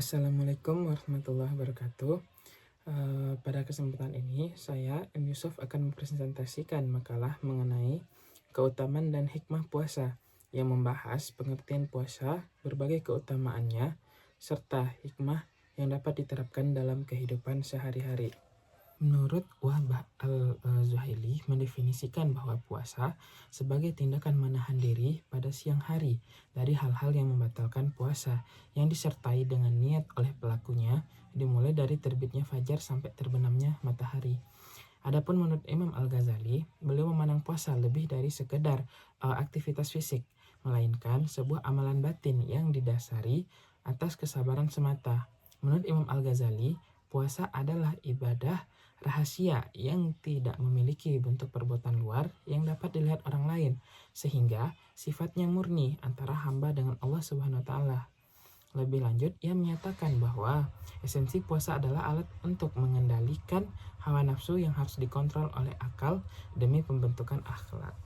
Assalamualaikum warahmatullahi wabarakatuh. Pada kesempatan ini, saya M. Yusuf akan mempresentasikan makalah mengenai keutamaan dan hikmah puasa yang membahas pengertian puasa, berbagai keutamaannya, serta hikmah yang dapat diterapkan dalam kehidupan sehari-hari. Menurut Wahbah al-Zuhaili mendefinisikan bahwa puasa sebagai tindakan menahan diri pada siang hari dari hal-hal yang membatalkan puasa yang disertai dengan niat oleh pelakunya dimulai dari terbitnya fajar sampai terbenamnya matahari. Adapun menurut Imam Al-Ghazali, beliau memandang puasa lebih dari sekedar aktivitas fisik, melainkan sebuah amalan batin yang didasari atas kesabaran semata. Menurut Imam Al-Ghazali, puasa adalah ibadah rahasia yang tidak memiliki bentuk perbuatan luar yang dapat dilihat orang lain, sehingga sifatnya murni antara hamba dengan Allah Subhanahu wa taala. Lebih lanjut, ia menyatakan bahwa esensi puasa adalah alat untuk mengendalikan hawa nafsu yang harus dikontrol oleh akal demi pembentukan akhlak.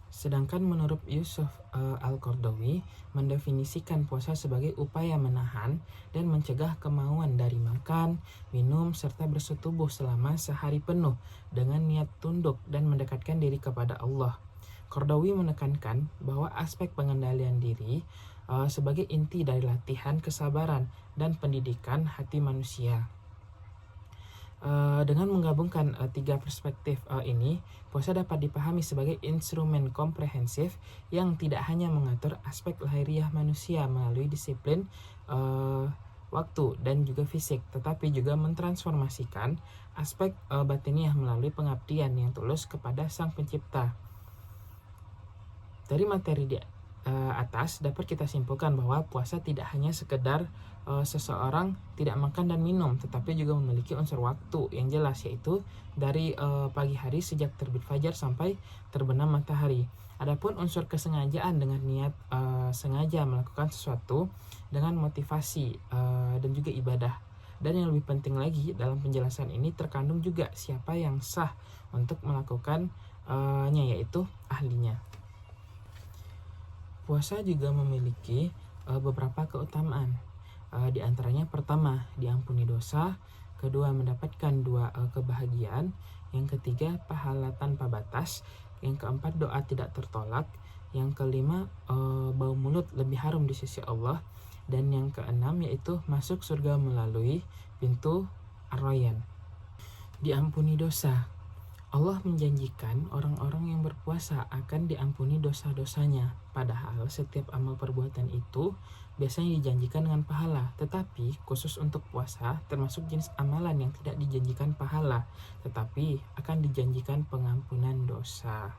Sedangkan menurut Yusuf Al-Qardawi mendefinisikan puasa sebagai upaya menahan dan mencegah kemauan dari makan, minum, serta bersetubuh selama sehari penuh dengan niat tunduk dan mendekatkan diri kepada Allah. Qardawi menekankan bahwa aspek pengendalian diri sebagai inti dari latihan kesabaran dan pendidikan hati manusia. Dengan menggabungkan tiga perspektif ini, puasa dapat dipahami sebagai instrumen komprehensif yang tidak hanya mengatur aspek lahiriah manusia melalui disiplin waktu dan juga fisik, tetapi juga mentransformasikan aspek batiniah melalui pengabdian yang tulus kepada Sang Pencipta. Dari materi di atas dapat kita simpulkan bahwa puasa tidak hanya sekedar seseorang tidak makan dan minum, tetapi juga memiliki unsur waktu yang jelas, yaitu dari pagi hari sejak terbit fajar sampai terbenam matahari. Adapun unsur kesengajaan dengan niat sengaja melakukan sesuatu dengan motivasi dan juga ibadah. Dan yang lebih penting lagi dalam penjelasan ini terkandung juga siapa yang sah untuk melakukannya, yaitu ahlinya. Puasa juga memiliki beberapa keutamaan. Di antaranya pertama, diampuni dosa, kedua, mendapatkan dua kebahagiaan, yang ketiga, pahala tanpa batas, yang keempat, doa tidak tertolak, yang kelima, bau mulut lebih harum di sisi Allah, dan yang keenam yaitu masuk surga melalui pintu Ar-Rayyan. Diampuni dosa. Allah menjanjikan orang-orang yang berpuasa akan diampuni dosa-dosanya. Padahal setiap amal perbuatan itu biasanya dijanjikan dengan pahala. Tetapi khusus untuk puasa termasuk jenis amalan yang tidak dijanjikan pahala, tetapi akan dijanjikan pengampunan dosa.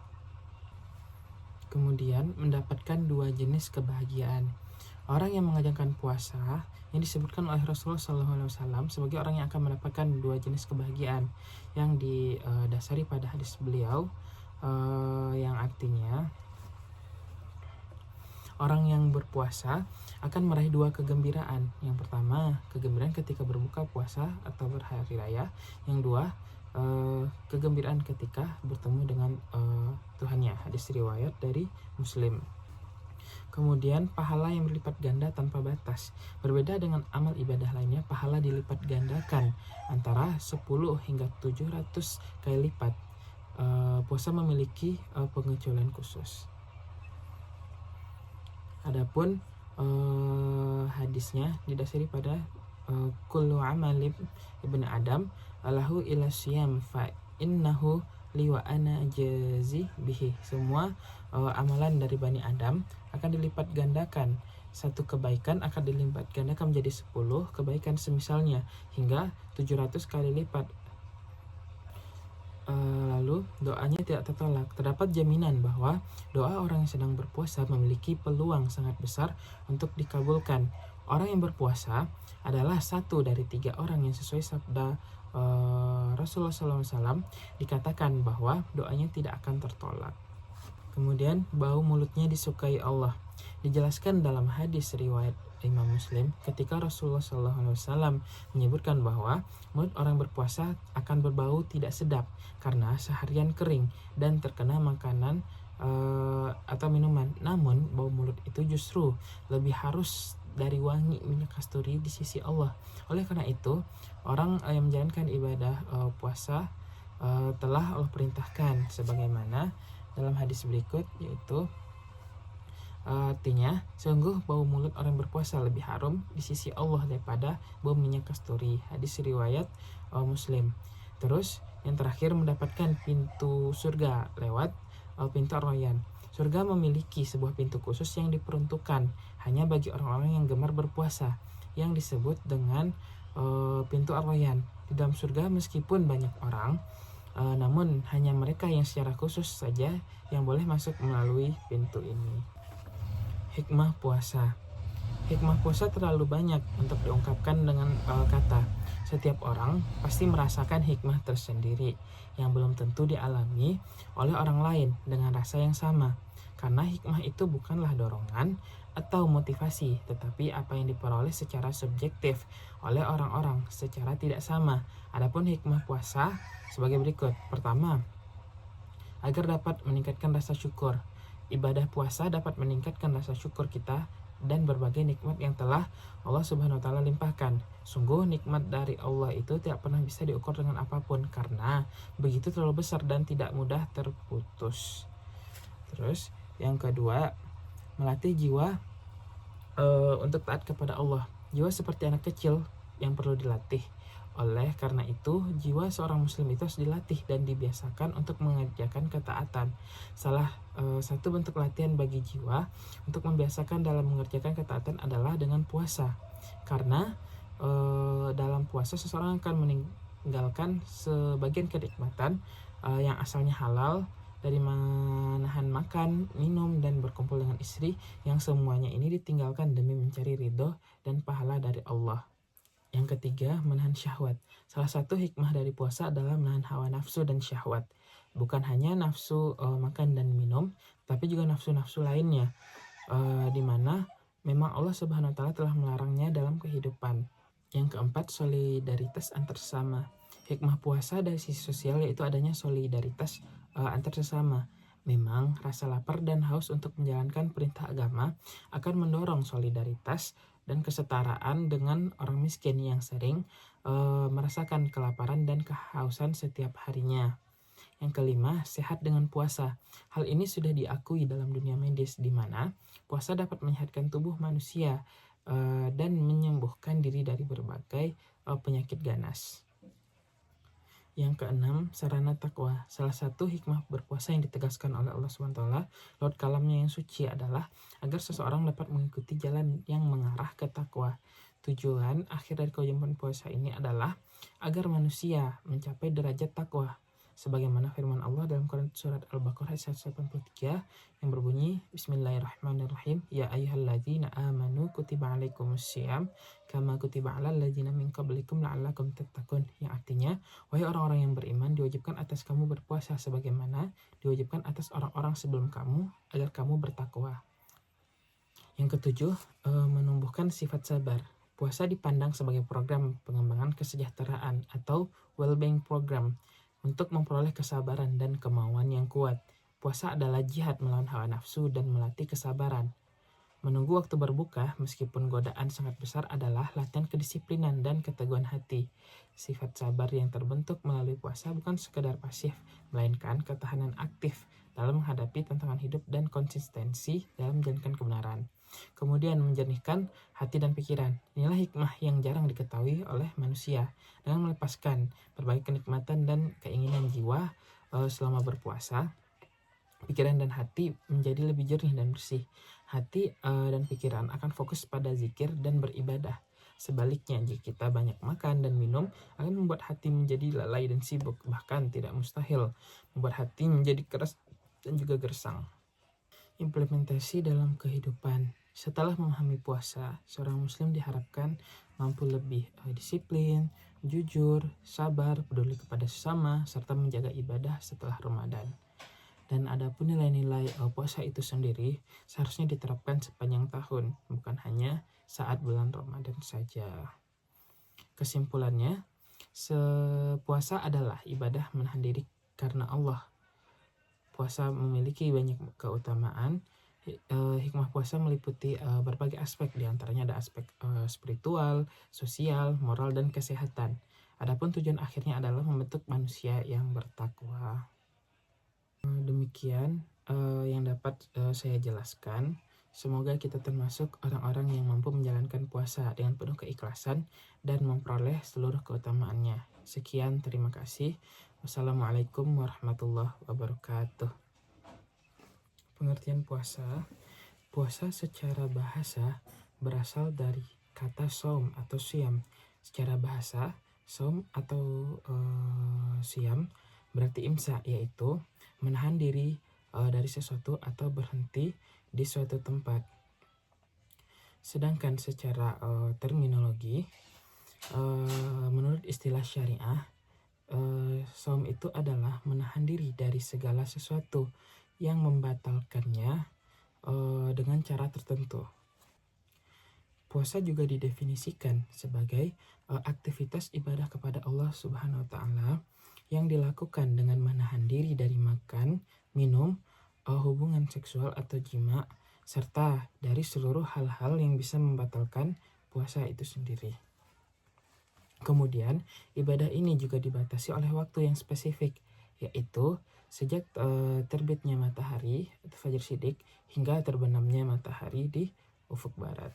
Kemudian mendapatkan dua jenis kebahagiaan. Orang yang mengajarkan puasa yang disebutkan oleh Rasulullah SAW sebagai orang yang akan mendapatkan dua jenis kebahagiaan yang didasari pada hadis beliau yang artinya orang yang berpuasa akan meraih dua kegembiraan. Yang pertama, kegembiraan ketika berbuka puasa atau berhari raya. Yang dua, kegembiraan ketika bertemu dengan Tuhannya. Hadis riwayat dari Muslim. Kemudian pahala yang berlipat ganda tanpa batas. Berbeda dengan amal ibadah lainnya, pahala dilipat gandakan antara 10 hingga 700 kali lipat. Puasa memiliki pengecualian khusus. Adapun hadisnya didasari pada kullu amal ibn Adam lahu ila siyam fa innahu li wa ana jazi bihi. Semua amalan dari Bani Adam akan dilipat gandakan. Satu kebaikan akan dilipat gandakan menjadi 10 kebaikan semisalnya hingga 700 kali lipat. Lalu doanya tidak tertolak. Terdapat jaminan bahwa doa orang yang sedang berpuasa memiliki peluang sangat besar untuk dikabulkan. Orang yang berpuasa adalah satu dari 3 orang yang sesuai sabda Rasulullah SAW dikatakan bahwa doanya tidak akan tertolak. Kemudian bau mulutnya disukai Allah. Dijelaskan dalam hadis riwayat Imam Muslim ketika Rasulullah SAW menyebutkan bahwa mulut orang berpuasa akan berbau tidak sedap karena seharian kering dan terkena makanan atau minuman. Namun bau mulut itu justru lebih dari wangi minyak kasturi di sisi Allah. Oleh karena itu, orang yang menjalankan ibadah puasa telah Allah perintahkan sebagaimana dalam hadis berikut, yaitu artinya, sungguh bau mulut orang berpuasa lebih harum di sisi Allah daripada bau minyak kasturi. Hadis riwayat Muslim. Terus yang terakhir, mendapatkan pintu surga lewat pintu Ar-Rayyan. Surga memiliki sebuah pintu khusus yang diperuntukkan hanya bagi orang-orang yang gemar berpuasa, yang disebut dengan pintu Ar-Rayyan. Di dalam surga meskipun banyak orang, namun hanya mereka yang secara khusus saja yang boleh masuk melalui pintu ini. Hikmah puasa. Hikmah puasa terlalu banyak untuk diungkapkan dengan kata. Setiap orang pasti merasakan hikmah tersendiri yang belum tentu dialami oleh orang lain dengan rasa yang sama. Karena hikmah itu bukanlah dorongan atau motivasi, tetapi apa yang diperoleh secara subjektif oleh orang-orang secara tidak sama. Adapun hikmah puasa sebagai berikut. Pertama, agar dapat meningkatkan rasa syukur. Ibadah puasa dapat meningkatkan rasa syukur kita dan berbagai nikmat yang telah Allah Subhanahu wa taala limpahkan. Sungguh nikmat dari Allah itu tidak pernah bisa diukur dengan apapun karena begitu terlalu besar dan tidak mudah terputus. Terus yang kedua, melatih jiwa untuk taat kepada Allah. Jiwa seperti anak kecil yang perlu dilatih. Oleh karena itu, jiwa seorang muslim itu harus dilatih dan dibiasakan untuk mengerjakan ketaatan. Salah satu bentuk latihan bagi jiwa untuk membiasakan dalam mengerjakan ketaatan adalah dengan puasa. Karena dalam puasa seseorang akan meninggalkan sebagian kenikmatan yang asalnya halal, dari menahan makan, minum, dan berkumpul dengan istri, yang semuanya ini ditinggalkan demi mencari ridho dan pahala dari Allah. Yang ketiga, menahan syahwat. Salah satu hikmah dari puasa adalah menahan hawa nafsu dan syahwat. Bukan hanya nafsu makan dan minum, tapi juga nafsu-nafsu lainnya, di mana memang Allah Subhanahu wa taala telah melarangnya dalam kehidupan. Yang keempat, solidaritas antar sesama. Hikmah puasa dari sisi sosial yaitu adanya solidaritas antar sesama. Memang rasa lapar dan haus untuk menjalankan perintah agama akan mendorong solidaritas dan kesetaraan dengan orang miskin yang sering merasakan kelaparan dan kehausan setiap harinya. Yang kelima, sehat dengan puasa. Hal ini sudah diakui dalam dunia medis, di mana puasa dapat menyehatkan tubuh manusia dan menyembuhkan diri dari berbagai penyakit ganas. Yang keenam, sarana takwa. Salah satu hikmah berpuasa yang ditegaskan oleh Allah SWT lewat kalamnya yang suci adalah agar seseorang dapat mengikuti jalan yang mengarah ke takwa. Tujuan akhir dari kewajiban puasa ini adalah agar manusia mencapai derajat takwa. Sebagaimana firman Allah dalam Quran surat Al-Baqarah ayat 183 yang berbunyi, Bismillahirrahmanirrahim, Ya ayyuhalladzina amanu kutiba alaikumussyiyam kama kutiba alal ladzina min qablikum la'allakum tattaqun. Yang artinya, wahai orang-orang yang beriman, diwajibkan atas kamu berpuasa sebagaimana diwajibkan atas orang-orang sebelum kamu agar kamu bertakwa. Yang ketujuh, menumbuhkan sifat sabar. Puasa dipandang sebagai program pengembangan kesejahteraan atau well-being program untuk memperoleh kesabaran dan kemauan yang kuat. Puasa adalah jihad melawan hawa nafsu dan melatih kesabaran. Menunggu waktu berbuka, meskipun godaan sangat besar, adalah latihan kedisiplinan dan keteguhan hati. Sifat sabar yang terbentuk melalui puasa bukan sekedar pasif, melainkan ketahanan aktif dalam menghadapi tantangan hidup dan konsistensi dalam menjalankan kebenaran. Kemudian menjernihkan hati dan pikiran. Inilah hikmah yang jarang diketahui oleh manusia. Dengan melepaskan berbagai kenikmatan dan keinginan jiwa selama berpuasa, pikiran dan hati menjadi lebih jernih dan bersih. Hati dan pikiran akan fokus pada zikir dan beribadah. Sebaliknya, jika kita banyak makan dan minum, akan membuat hati menjadi lalai dan sibuk. Bahkan tidak mustahil membuat hati menjadi keras dan juga gersang. Implementasi dalam kehidupan. Setelah memahami puasa, seorang muslim diharapkan mampu lebih disiplin, jujur, sabar, peduli kepada sesama, serta menjaga ibadah setelah Ramadan. Dan adapun nilai-nilai puasa itu sendiri seharusnya diterapkan sepanjang tahun, bukan hanya saat bulan Ramadan saja. Kesimpulannya, puasa adalah ibadah menahan diri karena Allah. Puasa memiliki banyak keutamaan Hikmah puasa meliputi berbagai aspek, diantaranya ada aspek spiritual, sosial, moral, dan kesehatan. Adapun tujuan akhirnya adalah membentuk manusia yang bertakwa. Demikian yang dapat saya jelaskan. Semoga kita termasuk orang-orang yang mampu menjalankan puasa dengan penuh keikhlasan dan memperoleh seluruh keutamaannya. Sekian, terima kasih. Wassalamualaikum warahmatullahi wabarakatuh. Pengertian puasa. Puasa secara bahasa berasal dari kata saum atau siam. Secara bahasa, saum atau siam berarti imsak, yaitu menahan diri dari sesuatu atau berhenti di suatu tempat. Sedangkan secara terminologi, menurut istilah syariah, saum itu adalah menahan diri dari segala sesuatu yang membatalkannya dengan cara tertentu. Puasa juga didefinisikan sebagai aktivitas ibadah kepada Allah Subhanahu wa Ta'ala yang dilakukan dengan menahan diri dari makan, minum, hubungan seksual atau jima, serta dari seluruh hal-hal yang bisa membatalkan puasa itu sendiri. Kemudian, ibadah ini juga dibatasi oleh waktu yang spesifik, yaitu sejak terbitnya matahari atau fajar shidik hingga terbenamnya matahari di ufuk barat.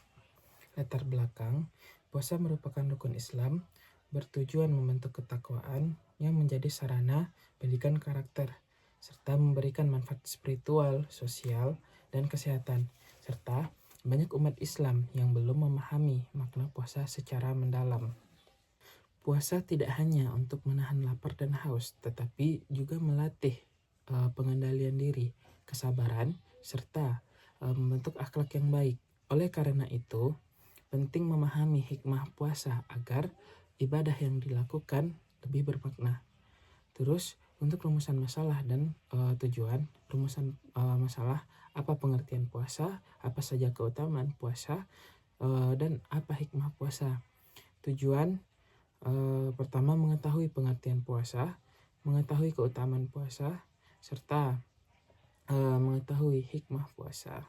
Latar belakang, puasa merupakan rukun Islam bertujuan membentuk ketakwaan yang menjadi sarana pendidikan karakter, serta memberikan manfaat spiritual, sosial, dan kesehatan. Serta banyak umat Islam yang belum memahami makna puasa secara mendalam. Puasa tidak hanya untuk menahan lapar dan haus, tetapi juga melatih pengendalian diri, kesabaran, serta membentuk akhlak yang baik. Oleh karena itu, penting memahami hikmah puasa agar ibadah yang dilakukan lebih bermakna. Terus, untuk rumusan masalah dan tujuan, rumusan masalah, apa pengertian puasa, apa saja keutamaan puasa, dan apa hikmah puasa. Tujuan pertama, mengetahui pengertian puasa, mengetahui keutamaan puasa, serta mengetahui hikmah puasa.